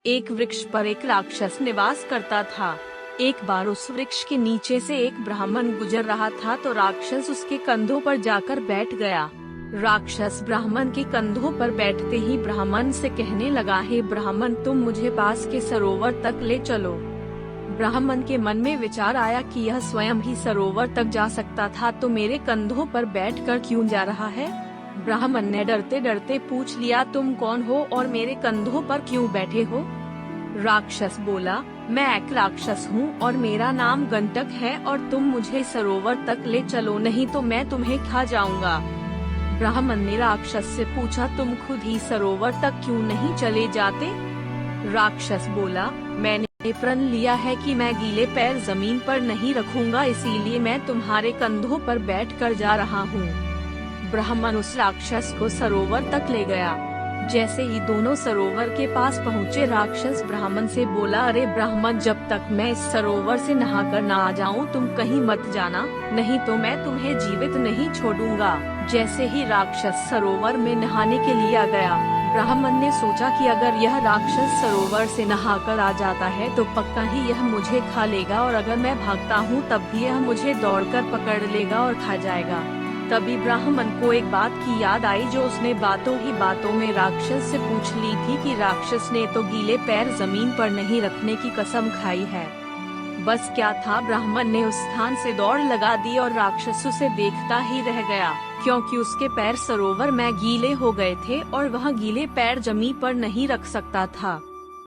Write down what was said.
एक वृक्ष पर एक राक्षस निवास करता था। एक बार उस वृक्ष के नीचे से एक ब्राह्मण गुजर रहा था तो राक्षस उसके कंधों पर जाकर बैठ गया। राक्षस ब्राह्मण के कंधों पर बैठते ही ब्राह्मण से कहने लगा, हे ब्राह्मण, तुम मुझे पास के सरोवर तक ले चलो। ब्राह्मण के मन में विचार आया कि यह स्वयं ही सरोवर तक जा सकता था तो मेरे कंधों पर बैठकर क्यों जा रहा है। ब्राह्मण ने डरते डरते पूछ लिया, तुम कौन हो और मेरे कंधों पर क्यों बैठे हो। राक्षस बोला, मैं एक राक्षस हूँ और मेरा नाम गंटक है और तुम मुझे सरोवर तक ले चलो, नहीं तो मैं तुम्हें खा जाऊंगा। ब्राह्मण ने राक्षस से पूछा, तुम खुद ही सरोवर तक क्यों नहीं चले जाते। राक्षस बोला, मैंने प्रण लिया है कि मैं गीले पैर जमीन पर नहीं रखूंगा, इसीलिए मैं तुम्हारे कंधों पर बैठकर जा रहा हूँ। ब्राह्मण उस राक्षस को सरोवर तक ले गया। जैसे ही दोनों सरोवर के पास पहुँचे, राक्षस ब्राह्मण से बोला, अरे ब्राह्मण, जब तक मैं इस सरोवर से नहाकर न आ जाऊं तुम कहीं मत जाना, नहीं तो मैं तुम्हें जीवित नहीं छोड़ूंगा। जैसे ही राक्षस सरोवर में नहाने के लिए आ गया, ब्राह्मण ने सोचा कि अगर यह राक्षस सरोवर से नहाकर आ जाता है तो पक्का ही यह मुझे खा लेगा और अगर मैं भागता हूँ तब भी यह मुझे दौड़कर पकड़ लेगा और खा जाएगा। तभी ब्राह्मण को एक बात की याद आई जो उसने बातों ही बातों में राक्षस से पूछ ली थी कि राक्षस ने तो गीले पैर जमीन पर नहीं रखने की कसम खाई है। बस क्या था, ब्राह्मण ने उस स्थान से दौड़ लगा दी और राक्षस उसे देखता ही रह गया, क्योंकि उसके पैर सरोवर में गीले हो गए थे और वह गीले पैर जमीन पर नहीं रख सकता था।